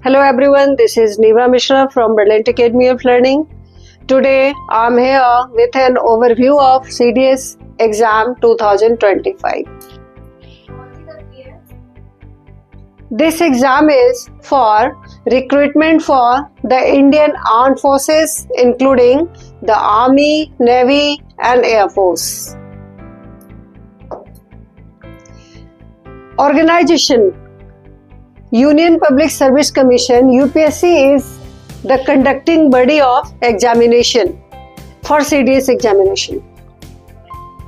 Hello everyone, this is Neva Mishra from Brilliant Academy of Learning. Today I'm here with an overview of CDS exam 2025. This exam is for recruitment for the Indian Armed Forces, including the Army, Navy and Air Force. Organization: Union Public Service Commission UPSC is the conducting body of examination for CDS examination.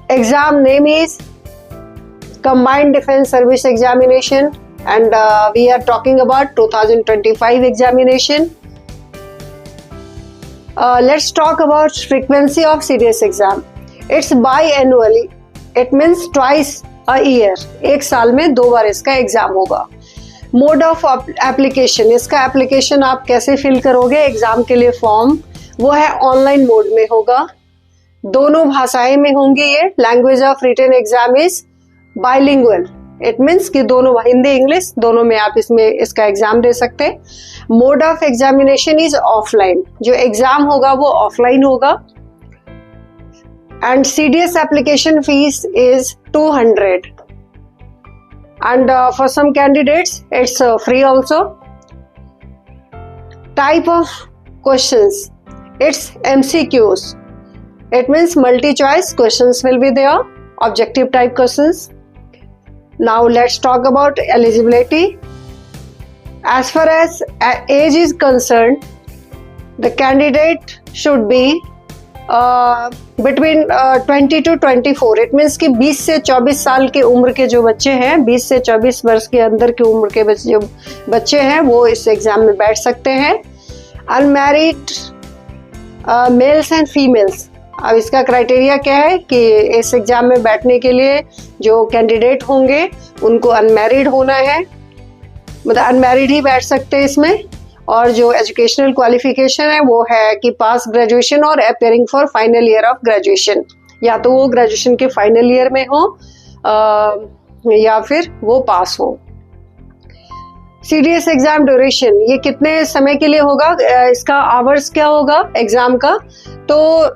Exam name is Combined Defence Service Examination, and we are talking about 2025 examination. Let's talk about frequency of CDS exam. It's biannually. It means twice a year. एक साल में 2 बार इसका exam होगा. Mode of application, इसका application आप कैसे fill करोगे exam के लिए फॉर्म, वो है ऑनलाइन मोड में होगा. दोनों भाषाएं में होंगे. ये language of written exam is bilingual. It means कि दोनों, हिंदी इंग्लिश दोनों में आप इसका एग्जाम दे सकते हैं. Mode of examination is offline. जो एग्जाम होगा वो ऑफलाइन होगा. And CDS application fees is 200. And for some candidates it's free also. Type of questions: it's MCQs. It means multi choice questions will be there, objective type questions. Now let's talk about eligibility. As far as age is concerned, the candidate should be between 20 to 24. It means कि 20 से 24 साल के उम्र के जो बच्चे हैं, 20 से 24 वर्ष के अंदर की उम्र के जो बच्चे हैं वो इस एग्जाम में बैठ सकते हैं. Unmarried mails and females. अब इसका क्राइटेरिया क्या है कि इस एग्जाम में बैठने के लिए जो कैंडिडेट होंगे उनको अनमैरिड होना है, मतलब अनमैरिड ही बैठ सकते हैं इसमें. और जो एजुकेशनल क्वालिफिकेशन है वो है कि पास ग्रेजुएशन और appearing for final year of graduation. या तो वो ग्रेजुएशन के फाइनल ईयर में हो या फिर वो पास हो. CDS एग्जाम ड्यूरेशन, ये कितने समय के लिए होगा, इसका आवर्स क्या होगा एग्जाम का, तो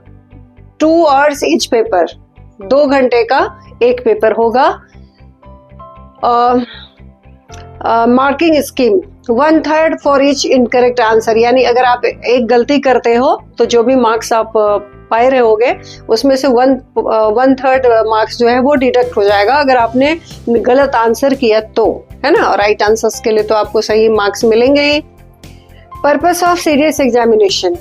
2 hours ईच पेपर, 2 घंटे का एक पेपर होगा. Marking scheme 1/3 for each incorrect answer. यानी अगर आप एक गलती करते हो तो जो भी मार्क्स आप पाए रहोगे उसमें से 1/3 मार्क्स जो है वो डिडक्ट हो जाएगा अगर आपने गलत आंसर किया तो, है ना. और राइट आंसर्स के लिए तो आपको सही मार्क्स मिलेंगे ही. Purpose of serious examination: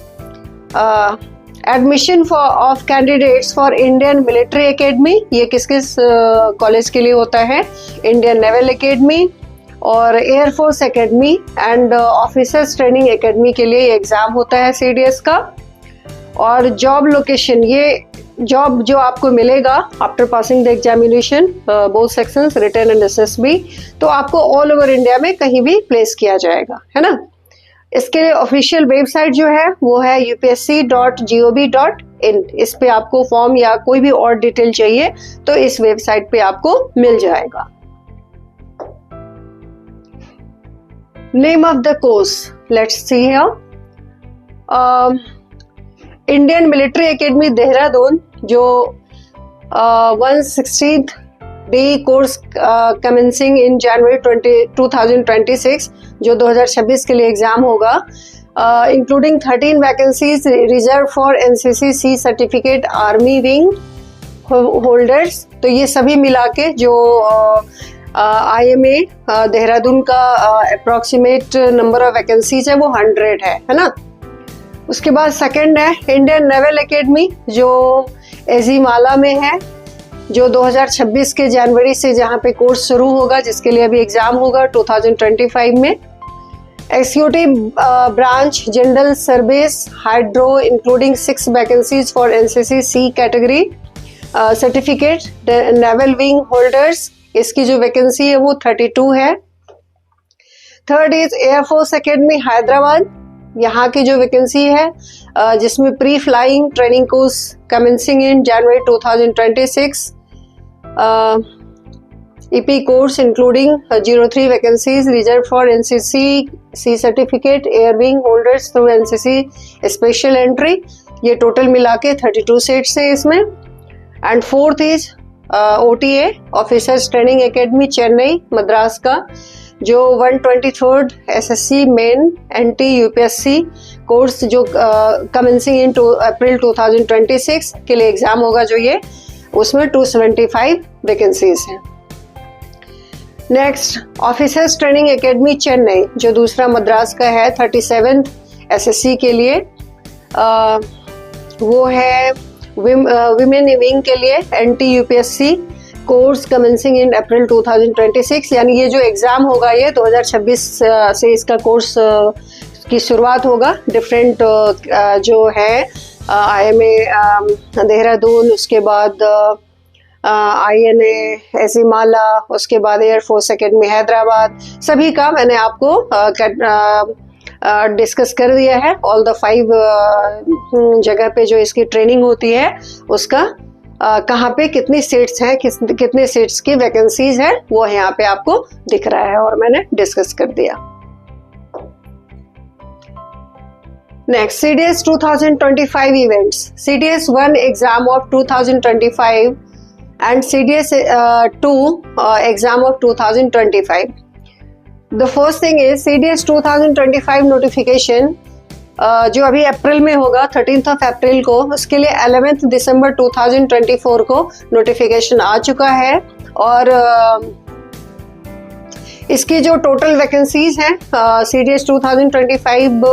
admission of candidates for Indian military academy. ये किस किस कॉलेज के लिए होता है? इंडियन नेवल एकेडमी और air force academy and officers training academy के लिए एग्जाम होता है CDS का. और जॉब लोकेशन, ये जॉब जो आपको मिलेगा after passing the examination both sections written and SSB, तो आपको ऑल ओवर इंडिया में कहीं भी प्लेस किया जाएगा, है ना. इसके लिए ऑफिशियल वेबसाइट जो है वो है upsc.gov.in. इस पे आपको फॉर्म या कोई भी और डिटेल चाहिए तो इस वेबसाइट पे आपको मिल जाएगा. Name of the course, let's see here. Indian Military Academy Dehradun जो 116th day course commencing in January 2026, जो 2026 के लिए एग्जाम होगा, including 13 vacancies reserved for NCC C certificate Army wing holders. तो ये सभी मिला के जो IMA देहरादून का अप्रोक्सीमेट नंबर ऑफ वैकेंसीज है वो 100 है ना. उसके बाद सेकंड है इंडियन नेवल एकेडमी जो एजीमाला में है, जो 2026 के जनवरी से जहाँ पे कोर्स शुरू होगा, जिसके लिए अभी एग्जाम होगा 2025 में. Executive branch general service hydro including 6 vacancies for NCC C category certificate naval wing holders. इसकी जो वैकेंसी है वो 32 है. Third is air force academy Hyderabad. यहाँ की जो वैकेंसी है जिसमें pre flying training course commencing in January 2026. EP course including 03 vacancies reserved for NCC C certificate air wing holders through NCC special entry. ये टोटल मिला के 32 सीट्स है इसमें. And fourth is OTA officers training academy Chennai Madras का, जो 123rd SSC main NT UPSC course जो commencing इन अप्रैल 2026 के लिए एग्जाम होगा, जो ये उसमें 275 वैकेंसीज हैं. Next officers training academy Chennai, जो दूसरा मद्रास का है 37th SSC के लिए. वो है विमेन विंग के लिए NT UPSC कोर्स कमेंसिंग इन अप्रैल 2026. यानी ये जो एग्ज़ाम होगा ये 2026 से इसका कोर्स की शुरुआत होगा. डिफरेंट जो है IMA देहरादून, उसके बाद INA एसीमाला, उसके बाद एयरफोर्स अकेडमी हैदराबाद, सभी का मैंने आपको डिस्कस कर दिया है. ऑल द 5 जगह पे जो इसकी ट्रेनिंग होती है उसका कहाँ पे कितनी सीट्स हैं, कितने सीट्स की वैकेंसीज है, वो यहाँ पे आपको दिख रहा है और मैंने डिस्कस कर दिया. Next CDS 2025 events. CDS 1 exam of 2025 and CDS 2 exam of 2025. The first thing is CDS 2025 notification जो अभी अप्रैल में होगा 13th of अप्रैल को, उसके लिए 11th दिसंबर 2024 को नोटिफिकेशन आ चुका है. और इसकी जो टोटल वैकेंसीज हैं CDS 2025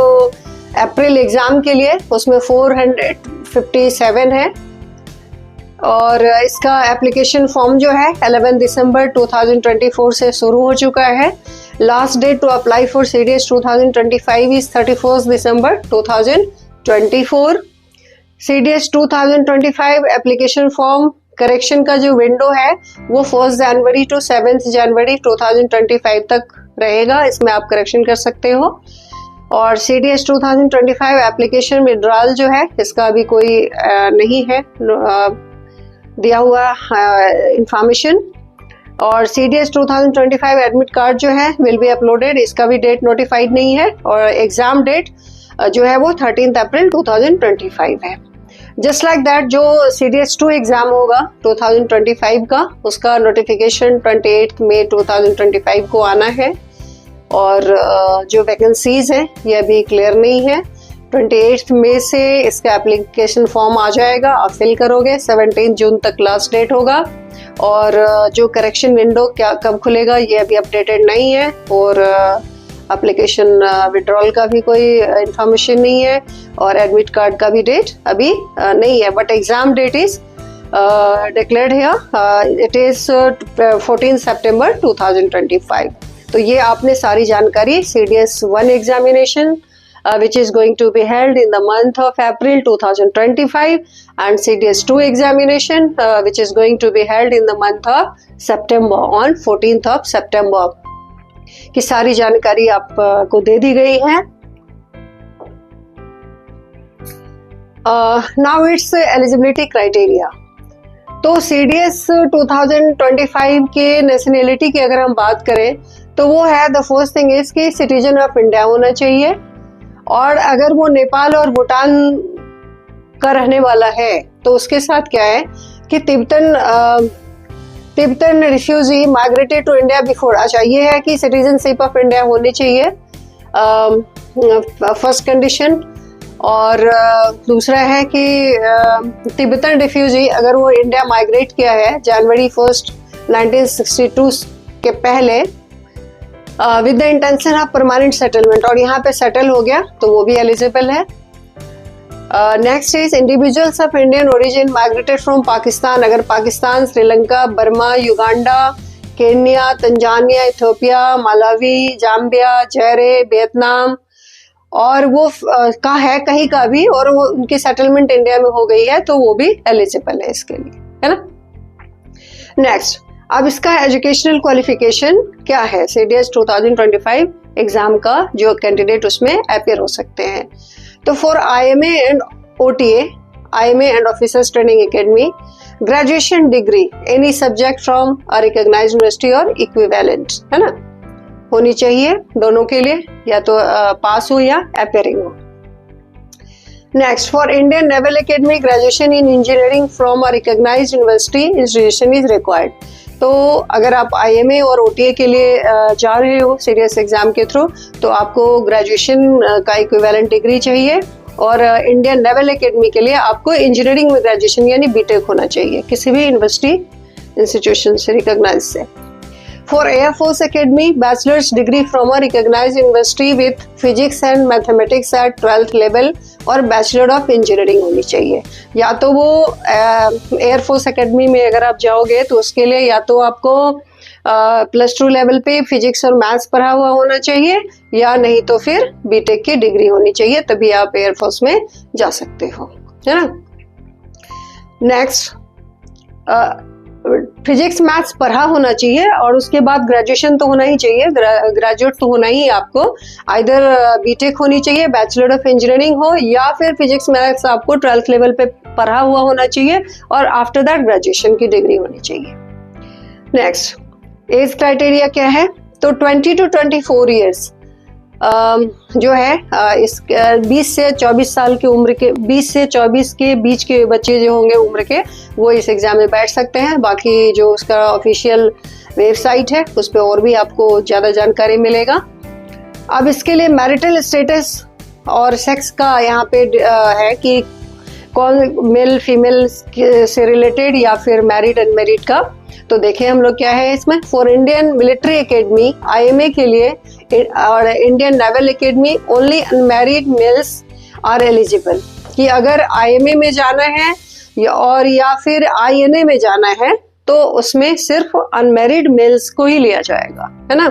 अप्रैल एग्जाम के लिए, उसमें 457 है. और इसका एप्लीकेशन फॉर्म जो है 11 दिसंबर 2024 से शुरू हो चुका है. Last date to apply for CDS 2025 is 31st December 2024. CDS 2025 application form correction का जो विंडो है वो 1 जनवरी टू 7 जनवरी 2025 तक रहेगा. इसमें आप करेक्शन कर सकते हो. और CDS 2025 एप्लीकेशन विड्रॉल जो है इसका अभी कोई नहीं है दिया हुआ इंफॉर्मेशन. और CDS 2025 एडमिट कार्ड जो है विल बी अपलोडेड, इसका भी डेट नोटिफाइड नहीं है. और एग्जाम डेट जो है वो 13th अप्रैल 2025 है. जस्ट लाइक दैट जो CDS 2 एग्जाम होगा 2025 का, उसका नोटिफिकेशन 28 मई 2025 को आना है. और जो वैकेंसीज हैं ये अभी क्लियर नहीं है. 28 मई से इसका एप्लीकेशन फॉर्म आ जाएगा, आप फिल करोगे. 17 जून तक लास्ट डेट होगा. और जो करेक्शन विंडो क्या कब खुलेगा ये अभी अपडेटेड नहीं है. और एप्लीकेशन विड्रॉल का भी कोई इंफॉर्मेशन नहीं है. और एडमिट कार्ड का भी डेट अभी नहीं है. But exam date is declared here, it is 14 September 2025. तो ये आपने सारी जानकारी CDS 1 examination which is going to be held in the month of April 2025 and CDS 2 examination which is going to be held in the month of September on 14th of September की सारी जानकारी आपको दे दी गई है. Now it's eligibility criteria. तो CDS 2025 के nationality की अगर हम बात करें तो वो है, द फर्स्ट थिंग इज कि सिटीजन ऑफ इंडिया होना चाहिए. और अगर वो नेपाल और भूटान का रहने वाला है तो उसके साथ क्या है कि Tibetan refugee migrated to India before. अच्छा, ये है कि सिटीजनशिप ऑफ इंडिया होनी चाहिए फर्स्ट कंडीशन. और दूसरा है कि तिब्बतन रिफ्यूजी अगर वो इंडिया माइग्रेट किया है जनवरी 1 1962 के पहले with the intention of permanent settlement, और यहाँ पे सेटल हो गया तो वो भी एलिजिबल है. Next is individuals of Indian origin migrated from Pakistan. अगर Pakistan, Sri Lanka, Burma, Uganda, Kenya, Tanzania, Ethiopia, Malawi, Zambia, Zaire, Vietnam और वो का है कहीं का भी और वो उनकी सेटलमेंट इंडिया में हो गई है तो वो भी एलिजिबल है इसके लिए, है ना. नेक्स्ट, अब इसका एजुकेशनल क्वालिफिकेशन क्या है CDS 2025 एग्जाम का जो कैंडिडेट उसमें अपियर हो सकते हैं. तो for IMA and OTA, IMA and officers training academy, graduation degree any subject from a recognised university और इक्विवेलेंट, है ना, होनी चाहिए दोनों के लिए, या तो पास हो या अपेयरिंग हो। Next, for Indian naval academy graduation in engineering from a recognised university institution is required. तो अगर आप आईएमए और ओटीए के लिए जा रहे हो सीरियस एग्जाम के थ्रू, तो आपको ग्रेजुएशन का इक्विवेलेंट डिग्री चाहिए, और इंडियन नेवल एकेडमी के लिए आपको इंजीनियरिंग में ग्रेजुएशन यानी बीटेक होना चाहिए किसी भी यूनिवर्सिटी इंस्टीट्यूशन से रिकॉग्नाइज से। For air force academy bachelor's degree from a recognised university with physics and mathematics at 12th level और बैचलर ऑफ इंजीनियरिंग होनी चाहिए। या तो वो एयरफोर्स एकेडमी में अगर आप जाओगे तो उसके लिए या तो आपको +2 लेवल पे फिजिक्स और मैथ्स पढ़ा हुआ होना चाहिए, या नहीं तो फिर बीटेक की डिग्री होनी चाहिए, तभी आप एयरफोर्स में जा सकते हो, है ना। नेक्स्ट, फिजिक्स मैथ्स पढ़ा होना चाहिए, और उसके बाद ग्रेजुएशन तो होना ही चाहिए, ग्रेजुएट तो होना ही आपको, आइदर बीटेक होनी चाहिए, बैचलर ऑफ इंजीनियरिंग हो, या फिर फिजिक्स मैथ्स आपको 12th लेवल पे पढ़ा हुआ होना चाहिए, और आफ्टर दैट ग्रेजुएशन की डिग्री होनी चाहिए। नेक्स्ट, एज क्राइटेरिया क्या है, तो 20 to 24 ईयर्स जो है इस 20 से 24 साल की उम्र के, 20 से 24 के बीच के बच्चे जो होंगे उम्र के, वो इस एग्जाम में बैठ सकते हैं। बाकी जो उसका ऑफिशियल वेबसाइट है उस पर और भी आपको ज़्यादा जानकारी मिलेगा। अब इसके लिए मैरिटल स्टेटस और सेक्स का यहाँ पे है कि कौन मेल फीमेल से रिलेटेड या फिर मैरिड अनमैरिड का। तो देखें हम लोग क्या है इसमें। For Indian military academy IMA के लिए और Indian naval academy only unmarried males are eligible, कि अगर आईएमए में जाना है या फिर आईएनए में जाना है तो उसमें सिर्फ अनमैरिड मेल्स को ही लिया जाएगा, है ना।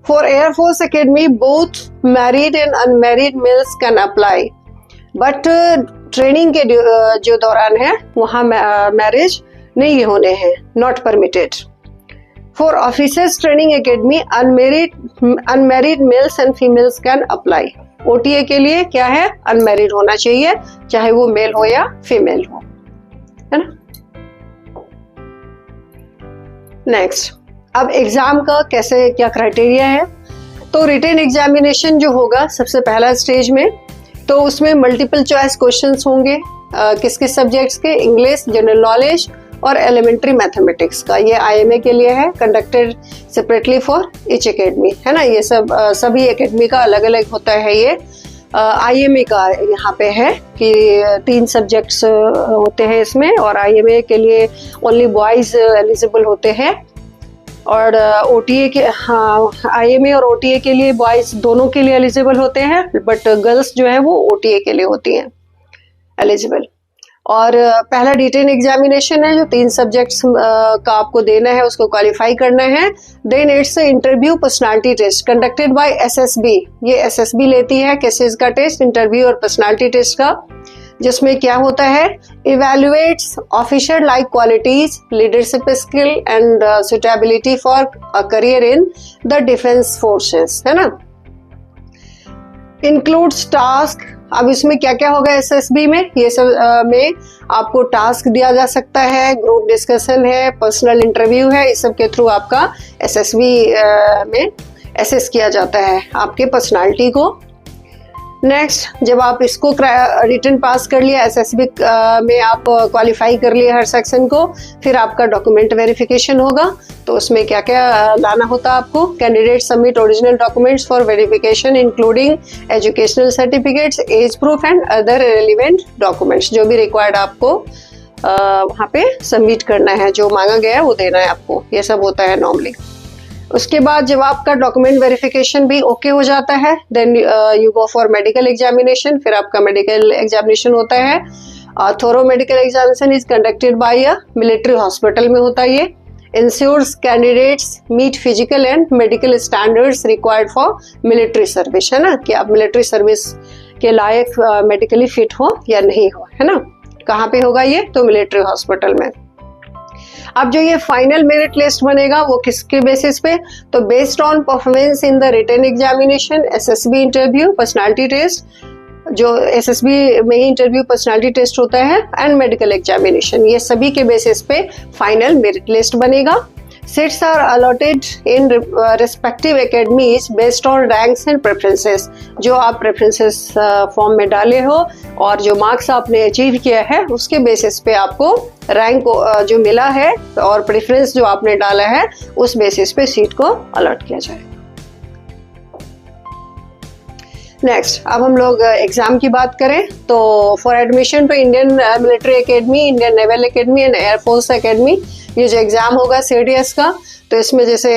For air force academy both married and unmarried mails can apply, but training के जो दौरान है वहाँ मैरिज नहीं होने हैं, not permitted. For officers training academy unmarried mails and females can apply. OTA के लिए क्या है, अनमैरिड होना चाहिए, चाहे वो मेल हो या फीमेल हो, है ना। नेक्स्ट, अब एग्जाम का कैसे क्या क्राइटेरिया है। तो रिटन एग्जामिनेशन जो होगा सबसे पहला स्टेज में, तो उसमें मल्टीपल चॉइस क्वेश्चंस होंगे किस किस सब्जेक्ट्स के, इंग्लिश, जनरल नॉलेज और एलिमेंट्री मैथमेटिक्स का। ये आईएमए के लिए है, conducted separately for each academy, है ना। ये सब सभी एकेडमी का अलग अलग होता है। ये आईएमए का यहाँ पे है कि 3 सब्जेक्ट्स होते हैं इसमें, और आईएमए के लिए ओनली बॉयज एलिजिबल होते हैं, और ओटीए के, हाँ, आईएमए और ओटीए के लिए बॉयज दोनों के लिए एलिजिबल होते हैं, बट गर्ल्स जो है वो ओटीए के लिए होती हैं एलिजिबल। और पहला रिटन एग्जामिनेशन है जो 3 सब्जेक्ट्स का आपको देना है, उसको क्वालिफाई करना है। Then it's interview personality test conducted by SSB. ये एसएसबी लेती है केसेस का टेस्ट, इंटरव्यू और पर्सनालिटी टेस्ट का, जिसमें क्या होता है, evaluates officer like qualities, leadership skill and suitability for a career in the defence forces, है ना। Includes task. अब इसमें क्या क्या होगा एसएसबी में, ये सब में आपको टास्क दिया जा सकता है, ग्रुप डिस्कशन है, पर्सनल इंटरव्यू है, इस सब के थ्रू आपका एसएसबी में एसेस किया जाता है आपके पर्सनालिटी को। नेक्स्ट, जब आप इसको रिटन पास कर लिया, एसएसबी में आप क्वालिफाई कर लिया हर सेक्शन को, फिर आपका डॉक्यूमेंट वेरिफिकेशन होगा। तो उसमें क्या क्या लाना होता है आपको, candidate submit original documents for verification including educational certificates, age proof and other relevant documents. जो भी रिक्वायर्ड आपको वहाँ पे सबमिट करना है, जो मांगा गया है वो देना है आपको, ये सब होता है नॉर्मली। उसके बाद जब आपका डॉक्यूमेंट वेरिफिकेशन भी ओके हो जाता है, then you go for medical examination. फिर आपका मेडिकल एग्जामिनेशन होता है। Thorough medical examination is conducted by a military hospital में होता है। ये ensures candidates meet physical and medical standards required for military service, है ना, कि आप मिलिट्री सर्विस के लायक मेडिकली फिट हो या नहीं हो, है ना। कहाँ पे होगा ये, तो मिलिट्री हॉस्पिटल में। अब जो ये फाइनल मेरिट लिस्ट बनेगा वो किसके बेसिस पे, तो based on performance in the written examination, SSB interview, personality test, जो एसएसबी में ही इंटरव्यू पर्सनालिटी टेस्ट होता है एंड मेडिकल एग्जामिनेशन, ये सभी के बेसिस पे फाइनल मेरिट लिस्ट बनेगा। Seats are allotted in respective academies based on ranks and preferences। जो आप preferences फॉर्म में डाले हो और जो मार्क्स आपने अचीव किया है उसके बेसिस पे आपको रैंक जो मिला है और प्रेफरेंस जो आपने डाला है उस बेसिस पे सीट को अलॉट किया जाएगा। नेक्स्ट, अब हम लोग एग्जाम की बात करें तो for admission to Indian military academy, Indian naval academy and air force academy, ये जो एग्जाम होगा CDS का, तो इसमें जैसे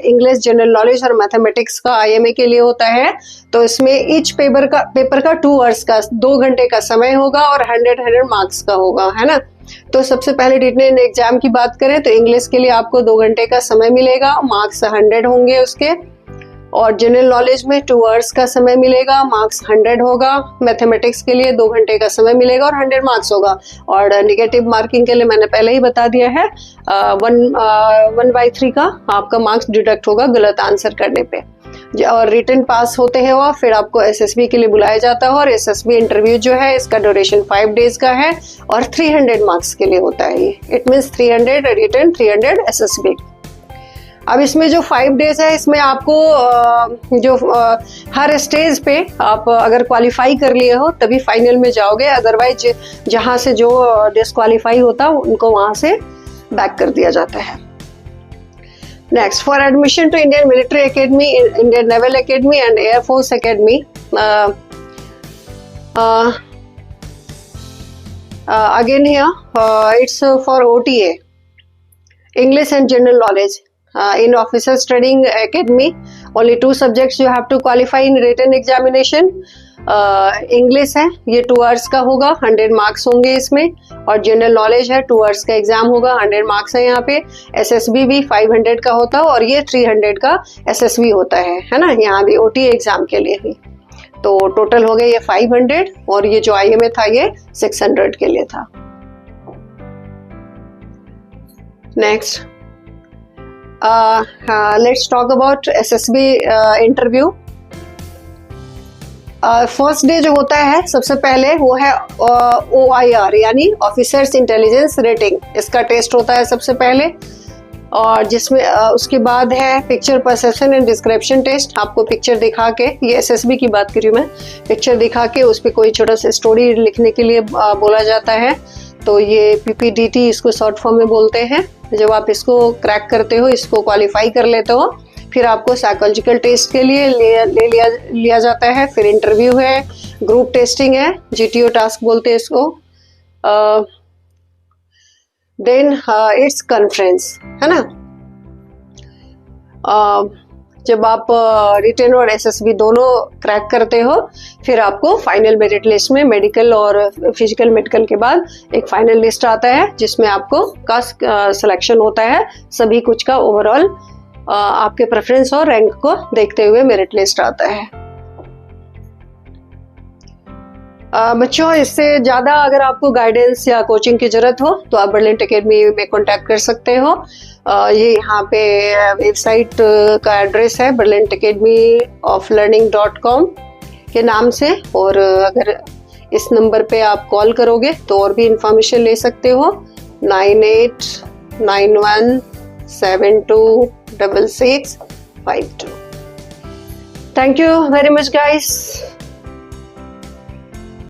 इंग्लिश, जनरल नॉलेज और मैथमेटिक्स का IMA के लिए होता है, तो इसमें ईच पेपर का 2 आवर्स का 2 घंटे का समय होगा और 100 मार्क्स का होगा, है ना। तो सबसे पहले रिटन एग्जाम की बात करें तो इंग्लिश के लिए आपको 2 घंटे का समय मिलेगा, मार्क्स 100 होंगे उसके, और जनरल नॉलेज में 2 आवर्स का समय मिलेगा, मार्क्स 100 होगा। मैथमेटिक्स के लिए 2 घंटे का समय मिलेगा और 100 मार्क्स होगा। और नेगेटिव मार्किंग के लिए मैंने पहले ही बता दिया है, 1/3 का आपका मार्क्स डिडक्ट होगा गलत आंसर करने पे। और रिटन पास होते हैं वो, फिर आपको SSB के लिए बुलाया जाता है और SSB इंटरव्यू जो है इसका ड्यूरेशन 5 डेज का है और 300 मार्क्स के लिए होता है ये। It means 300 written, 300 SSB। अब इसमें जो 5 डेज है इसमें आपको हर स्टेज पे आप अगर क्वालिफाई कर लिए हो तभी फाइनल में जाओगे, अदरवाइज जहां से जो डिस्क्वालीफाई होता है उनको वहां से बैक कर दिया जाता है। Next, for admission to Indian military academy, Indian naval academy and air force academy, again here it's for OTA, English and general knowledge. In officer training academy, only 2 subjects you have to qualify in written examination. English है, ये 2 hours का होगा, 100 marks होंगे इसमें, और general knowledge है 2 hours का exam होगा, 100 मार्क्स है यहाँ पे। SSB भी 500 का होता है और ये 300 का SSB होता है ना, यहाँ भी OTA एग्जाम के लिए ही। तो टोटल हो गए ये 500 और ये जो IMA था ये 600 के लिए था। नेक्स्ट, let's talk about SSB interview. First day जो होता है सबसे पहले वो है OIR यानी ऑफिसर्स इंटेलिजेंस रेटिंग, इसका टेस्ट होता है सबसे पहले, और जिसमें उसके बाद है picture perception and description test. आपको पिक्चर दिखा के, ये SSB की बात कर रही हूँ मैं, पिक्चर दिखा के उस पर कोई छोटा सा स्टोरी लिखने के लिए बोला जाता है, तो ये PPDT इसको शॉर्ट फॉर्म में बोलते हैं। जब आप इसको क्रैक करते हो, इसको क्वालिफाई कर लेते हो, फिर आपको साइकोलॉजिकल टेस्ट के लिए लिया जाता है, फिर इंटरव्यू है, ग्रुप टेस्टिंग है, GTO टास्क बोलते हैं इसको, देन इट्स कॉन्फ्रेंस, है ना। जब आप रिटन और SSB दोनों क्रैक करते हो, फिर आपको फाइनल मेरिट लिस्ट में मेडिकल और फिजिकल मेडिकल के बाद एक फाइनल लिस्ट आता है जिसमें आपको का सिलेक्शन होता है, सभी कुछ का ओवरऑल आपके प्रेफरेंस और रैंक को देखते हुए मेरिट लिस्ट आता है। बच्चों, इससे ज़्यादा अगर आपको गाइडेंस या कोचिंग की ज़रूरत हो तो आप ब्रिलिएंट एकेडमी में कांटेक्ट कर सकते हो। ये यहाँ पे वेबसाइट का एड्रेस है brilliantacademyoflearning.com के नाम से, और अगर इस नंबर पे आप कॉल करोगे तो और भी इंफॉर्मेशन ले सकते हो, 9891726652। Thank you very much guys.